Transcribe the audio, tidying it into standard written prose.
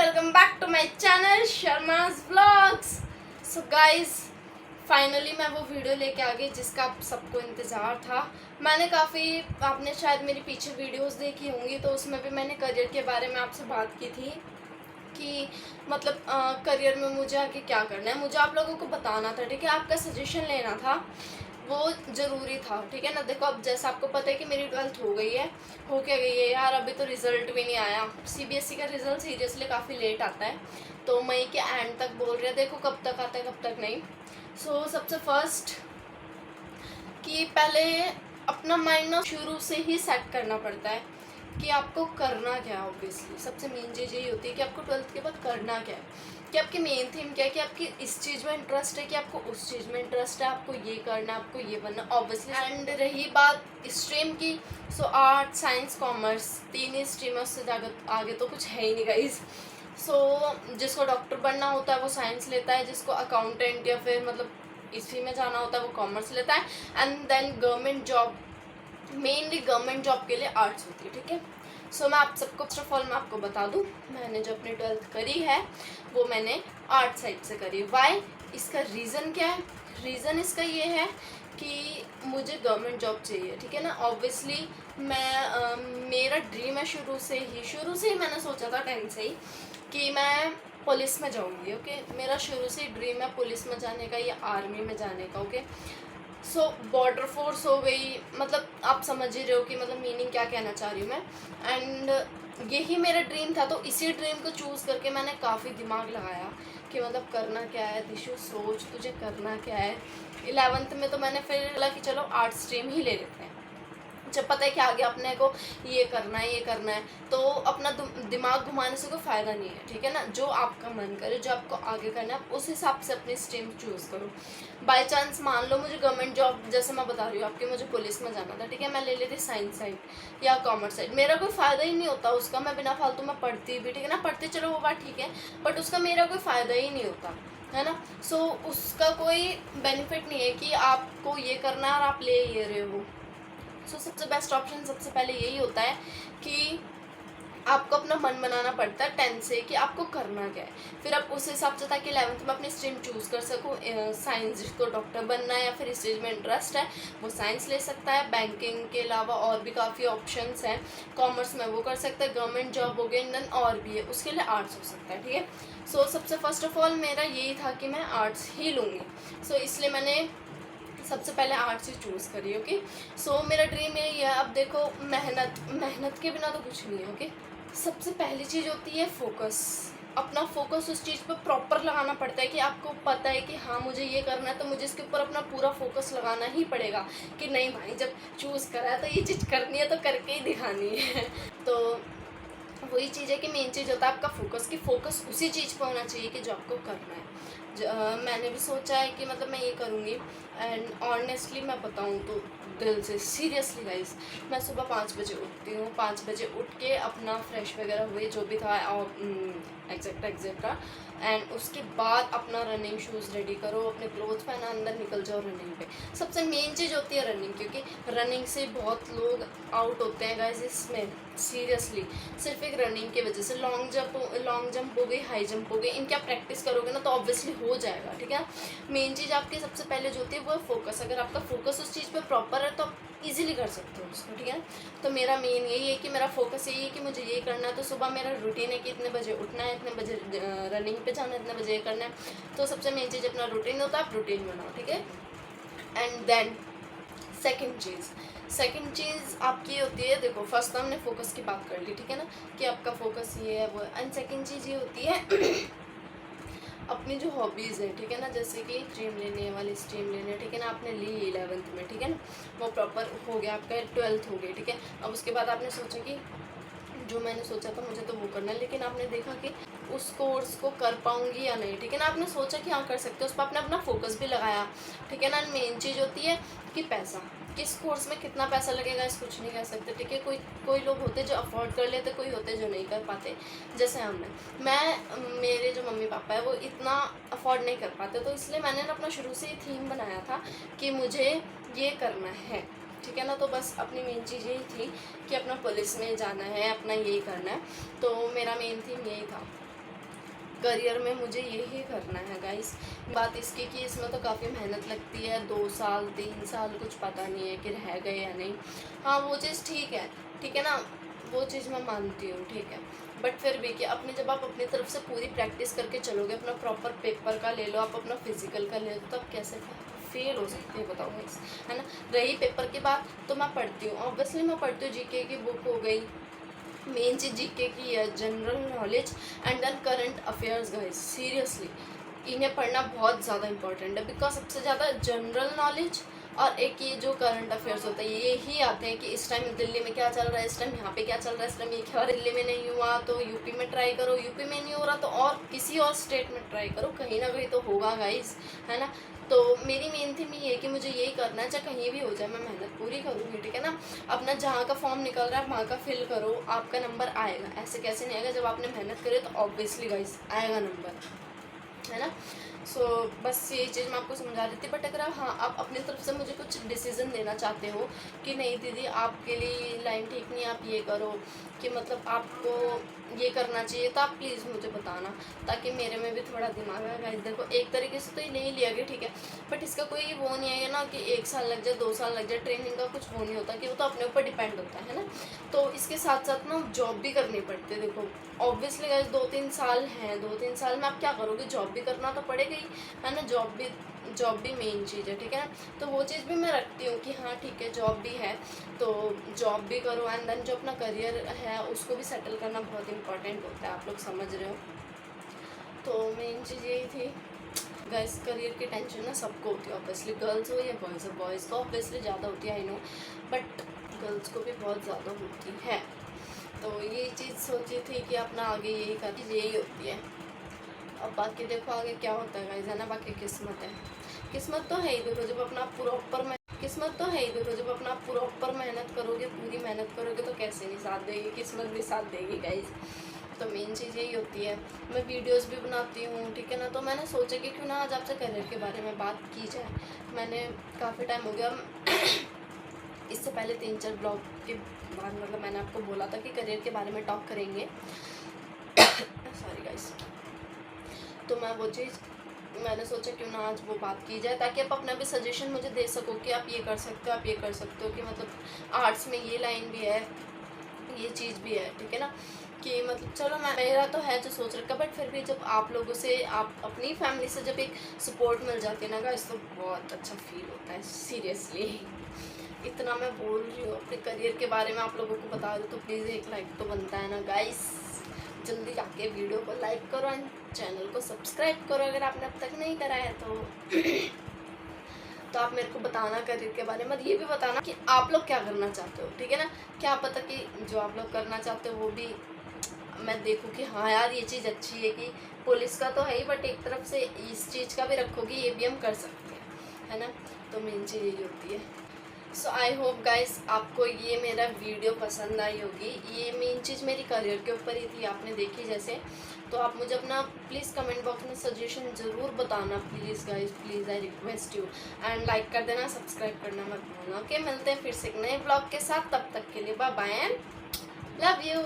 welcome back to my channel Sharma's Vlogs. So guys, finally मैं वो video लेके आ गई जिसका आप सबको इंतज़ार था। मैंने काफ़ी, आपने शायद मेरी पीछे वीडियोस देखी होंगी, तो उसमें भी मैंने करियर के बारे में आपसे बात की थी कि मतलब करियर में मुझे आगे क्या करना है, मुझे आप लोगों को बताना था, ठीक है, आपका सजेशन लेना था, वो ज़रूरी था, ठीक है ना। देखो, अब जैसा आपको पता है कि मेरी 12th हो गई है, हो क्या गई है यार, अभी तो रिज़ल्ट भी नहीं आया। सीबीएसई का रिज़ल्ट सीरियसली काफ़ी लेट आता है, तो मई के एंड तक बोल रहे हैं, देखो कब तक आता है कब तक नहीं। सो सबसे फर्स्ट कि पहले अपना माइंड ना शुरू से ही सेट करना पड़ता है कि आपको करना क्या है। ऑब्वियसली सबसे मेन चीज़ यही होती है कि आपको 12th के बाद करना क्या है, कि आपकी मेन थीम क्या है, कि आपकी इस चीज़ में इंटरेस्ट है, कि आपको उस चीज़ में इंटरेस्ट है, आपको ये करना है, आपको ये बनना ऑब्वियसली। एंड रही बात स्ट्रीम की, सो आर्ट साइंस कॉमर्स तीन ही स्ट्रीम है, उससे आगे तो कुछ है ही नहीं गाइस। सो जिसको डॉक्टर बनना होता है वो साइंस लेता है, जिसको अकाउंटेंट या फिर मतलब इसी में जाना होता है वो कॉमर्स लेता है। And then government job, mainly government job के लिए आर्ट्स होती है, ठीक है। सो मैं आप सबको फर्स्ट ऑफ ऑल मैं आपको बता दूं, मैंने जो अपनी 12th करी है वो मैंने आर्ट साइड से करी। वाई, इसका रीज़न क्या है? रीज़न इसका ये है कि मुझे गवर्नमेंट जॉब चाहिए, ठीक है ना। ऑब्वियसली मेरा ड्रीम है शुरू से ही मैंने सोचा था 10th से ही कि मैं पुलिस में जाऊंगी, ओके। मेरा शुरू से ही ड्रीम है पुलिस में जाने का या आर्मी में जाने का, ओके। सो बॉर्डर फोर्स हो गई, मतलब आप समझ ही रहे हो कि मतलब मीनिंग क्या कहना चाह रही हूँ मैं। एंड यही मेरा ड्रीम था, तो इसी ड्रीम को चूज़ करके मैंने काफ़ी दिमाग लगाया कि मतलब करना क्या है दिशु, सोच तुझे करना क्या है। 11th में तो मैंने फिर बोला कि चलो आर्ट स्ट्रीम ही ले लेते हैं, जब पता है कि आगे अपने को ये करना है, तो अपना दिमाग घुमाने से कोई फ़ायदा नहीं है, ठीक है ना। जो आपका मन करे, जो आपको आगे करना है, आप उस हिसाब से अपनी स्ट्रीम चूज़ करो। बाय चांस मान लो मुझे गवर्नमेंट जॉब, जैसे मैं बता रही हूँ आपके, मुझे पुलिस में जाना था, ठीक है, मैं ले लेती साइंस साइड या कॉमर्स साइड, मेरा कोई फ़ायदा ही नहीं होता उसका, मैं बिना फालतू में पढ़ती भी, ठीक है ना, पढ़ती चलो वो बात ठीक है, बट उसका मेरा कोई फ़ायदा ही नहीं होता है ना। सो उसका कोई बेनिफिट नहीं है कि आपको ये करना है और आप ले ये रहे हो। सो सबसे बेस्ट ऑप्शन सबसे पहले यही होता है कि आपको अपना मन बनाना पड़ता है 10th से कि आपको करना क्या है, फिर आप उस हिसाब से, ताकि 11th में अपनी स्ट्रीम चूज़ कर सको। साइंस, जिसको डॉक्टर बनना है या फिर इस चीज़ में इंटरेस्ट है वो साइंस ले सकता है। बैंकिंग के अलावा और भी काफ़ी ऑप्शंस हैं, कॉमर्स में वो कर सकता है, गवर्नमेंट जॉब हो गई, देन और भी है, उसके लिए आर्ट्स हो सकता है, ठीक है। सो सबसे फर्स्ट ऑफ ऑल मेरा यही था कि मैं आर्ट्स ही लूँगी, सो इसलिए मैंने सबसे पहले आर्ट्स ही चूज़ करी, ओके। सो मेरा ड्रीम यही है। अब देखो, मेहनत के बिना तो कुछ नहीं है, ओके। सबसे पहली चीज़ होती है फोकस, अपना फोकस उस चीज़ पे प्रॉपर लगाना पड़ता है कि आपको पता है कि हाँ मुझे ये करना है, तो मुझे इसके ऊपर अपना पूरा फोकस लगाना ही पड़ेगा कि नहीं भाई, जब चूज़ करा है तो ये चीज़ करनी है तो करके ही दिखानी है। तो वही चीज़ है कि मेन चीज़ होता है आपका फोकस, कि फोकस उसी चीज़ पर होना चाहिए कि जो आपको करना है। मैंने भी सोचा है कि मतलब मैं ये करूँगी। एंड ऑनेस्टली मैं बताऊँ तो दिल से, सीरियसली गाइस, मैं सुबह 5 बजे उठती हूँ, 5 बजे उठ के अपना फ्रेश वगैरह हुए जो भी था एग्जैक्ट्रा, एंड उसके बाद अपना रनिंग शूज़ रेडी करो, अपने क्लोथ्स पहना, अंदर निकल जाओ रनिंग पे। सबसे मेन चीज़ होती है रनिंग, क्योंकि रनिंग से बहुत लोग आउट होते हैं गाइस इसमें, सीरियसली सिर्फ एक रनिंग की वजह से। लॉन्ग जंप हो गई, हाई जंप हो गई, इनकी आप प्रैक्टिस करोगे ना तो ऑब्वियसली हो जाएगा, ठीक है। मेन चीज़ आपकी सबसे पहले जो होती है वो है फोकस। अगर आपका फोकस उस चीज़ पे प्रॉपर है तो आप इजीली कर सकते हो उसको, ठीक है। तो मेरा मेन यही है कि मेरा फोकस यही है कि मुझे ये करना है। तो सुबह मेरा रूटीन है कि इतने बजे उठना है, इतने बजे रनिंग पे जाना है, इतने बजे ये करना है। तो सबसे मेन चीज़ अपना रूटीन होता है, आप रूटीन बनाओ, ठीक है। एंड देन सेकंड चीज़ आपकी होती है, देखो फर्स्ट तो हमने फोकस की बात कर ली, ठीक है ना, कि आपका फोकस ये है वो है। एंड सेकंड चीज़ ये होती है अपनी जो हॉबीज़ है, ठीक है ना, जैसे कि स्ट्रीम लेने वाली स्ट्रीम लेने, ठीक है ना, आपने ली 11th में, ठीक है ना, वो प्रॉपर हो गया, आपका 12th हो गई, ठीक है। अब उसके बाद आपने सोचा कि जो मैंने सोचा था मुझे तो वो करना है, लेकिन आपने देखा कि उस कोर्स को कर पाऊँगी या नहीं, ठीक है ना, आपने सोचा कि हाँ कर सकते हो, उस पर आपने अपना फोकस भी लगाया, ठीक है ना। मेन चीज़ होती है कि पैसा, किस कोर्स में कितना पैसा लगेगा इस कुछ नहीं कह सकते, ठीक है। कोई लोग होते जो अफोर्ड कर लेते, कोई होते जो नहीं कर पाते, जैसे मेरे जो मम्मी पापा है वो इतना अफोर्ड नहीं कर पाते, तो इसलिए मैंने ना अपना शुरू से ही थीम बनाया था कि मुझे ये करना है, ठीक है ना। तो बस अपनी मेन चीज़ यही थी कि अपना पुलिस में जाना है, अपना यही करना है, तो मेरा मेन थीम यही था। करियर में मुझे यही करना है गाइस। बात इसकी कि इसमें तो काफ़ी मेहनत लगती है, 2 साल 3 साल कुछ पता नहीं है कि रह गए या नहीं। हाँ वो चीज़ ठीक है ना, वो चीज़ मैं मानती हूँ, ठीक है। बट फिर भी कि अपने जब आप अपनी तरफ से पूरी प्रैक्टिस करके चलोगे, अपना प्रॉपर पेपर का ले लो, आप अपना फिजिकल का ले लो, तो आप कैसे फेल हो सकते हैं बताओ गाइस, है ना। रही पेपर की बात, तो मैं पढ़ती हूँ, ऑब्वियसली मैं पढ़ती हूँ, जीके की बुक हो गई, मेन चीज़ जीके की है, general knowledge and then current affairs guys. Seriously इन्हें पढ़ना बहुत ज़्यादा इंपॉर्टेंट है, बिकॉज सबसे ज़्यादा जनरल नॉलेज और एक ये जो करंट अफेयर्स होता है ये ही आते हैं कि इस टाइम दिल्ली में क्या चल रहा है, इस टाइम यहाँ पे क्या चल रहा है, इस टाइम ये क्या, दिल्ली में नहीं हुआ तो यूपी में ट्राई करो, यूपी में नहीं हो रहा तो और किसी और स्टेट में ट्राई करो, कहीं ना कहीं तो होगा गाइस, है ना। तो मेरी मेन थीम ये है कि मुझे यही करना है, चाहे कहीं भी हो जाए मैं मेहनत पूरी करूँगी, ठीक है ना। अपना जहाँ का फॉर्म निकल रहा है वहाँ का फिल करो, आपका नंबर आएगा, ऐसे कैसे नहीं आएगा, जब आपने मेहनत करे तो ऑब्वियसली गाइस आएगा नंबर, है ना। सो बस ये चीज़ मैं आपको समझा रही थी। बट अगर आप अपनी तरफ से मुझे कुछ डिसीज़न देना चाहते हो कि नहीं दीदी आपके लिए लाइन ठीक नहीं, आप ये करो, कि मतलब आपको ये करना चाहिए, तो आप प्लीज़ मुझे बताना, ताकि मेरे में भी थोड़ा दिमाग आएगा। देखो एक तरीके से तो ये नहीं लिया गया, ठीक है, बट इसका कोई वो नहीं है ना कि 1 साल लग जाए 2 साल लग जाए, ट्रेनिंग का कुछ वो नहीं होता, कि वो तो अपने ऊपर डिपेंड होता है ना। तो इसके साथ साथ ना जॉब भी करनी पड़ती है। देखो ऑब्वियसली गाइस 2-3 साल हैं, 2-3 साल में आप क्या करोगे, जॉब भी करना तो पड़ेगा ही, है ना। जॉब भी मेन चीज़ है, ठीक है ना। तो वो चीज़ भी मैं रखती हूँ कि हाँ ठीक है जॉब भी है तो जॉब भी करो, एंड देन जो अपना करियर है उसको भी सेटल करना बहुत इंपॉर्टेंट होता है, आप लोग समझ रहे हो। तो मेन चीज़ यही थी गाइस। करियर की टेंशन ना सबको होती है, ऑब्वियसली गर्ल्स हो या बॉयज़ हो, बॉयज़ को ऑब्वियसली ज़्यादा होती है आई नो, बट गर्ल्स को भी बहुत ज़्यादा होती है। तो ये चीज़ सोची थी कि अपना आगे यही कर, यही होती है। अब बाकी देखो आगे क्या होता है गाइस, है ना। बाकी किस्मत है, किस्मत तो है ही। देखो जब अपना प्रॉपर किस्मत तो है ही। देखो जब अपना प्रॉपर मेहनत करोगे, पूरी मेहनत करोगे, तो कैसे नहीं साथ देगी, किस्मत भी साथ देगी गाइस। तो मेन चीज़ यही होती है। मैं वीडियोस भी बनाती हूँ, ठीक है ना। तो मैंने सोचा कि क्यों ना आज आपसे करियर के बारे में बात की जाए। मैंने काफ़ी टाइम हो गया इससे पहले 3-4 ब्लॉग के बाद मतलब मैंने आपको बोला था कि करियर के बारे में टॉक करेंगे सॉरी गाइस। तो मैं वो चीज़ मैंने सोचा क्यों ना आज वो बात की जाए, ताकि आप अपना भी सजेशन मुझे दे सको कि आप ये कर सकते हो, आप ये कर सकते हो, कि मतलब आर्ट्स में ये लाइन भी है, ये चीज़ भी है, ठीक है ना। कि मतलब चलो मेरा तो है जो सोच रखा, बट फिर भी जब आप लोगों से, आप अपनी फैमिली से जब एक सपोर्ट मिल जाती है ना गाइस, तो बहुत अच्छा फील होता है सीरियसली। इतना मैं बोल रही हूँ अपने करियर के बारे में, आप लोगों को बता रही हूँ, तो प्लीज़ एक लाइक तो बनता है ना गाइस। जल्दी जाके वीडियो को लाइक करो एंड चैनल को सब्सक्राइब करो अगर आपने अब तक नहीं करा है तो तो आप मेरे को बताना करियर के बारे में, ये भी बताना कि आप लोग क्या करना चाहते हो, ठीक है ना। क्या पता कि जो आप लोग करना चाहते हो वो भी मैं देखूँ कि हाँ यार ये चीज़ अच्छी है, कि पुलिस का तो है ही, बट एक तरफ से इस चीज़ का भी रखोगे, ये भी हम कर सकते हैं, है ना। तो मेन चीज़ यही होती है। सो आई होप गाइस आपको ये मेरा वीडियो पसंद आई होगी। ये मेन चीज़ मेरी करियर के ऊपर ही थी, आपने देखी जैसे। तो आप मुझे अपना प्लीज़ कमेंट बॉक्स में सजेशन ज़रूर बताना, please guys, please I request you. And like कर देना, सब्सक्राइब करना मत भूलना। ओके, मिलते हैं फिर से एक नए ब्लॉग के साथ, तब तक के लिए bye bye and love you.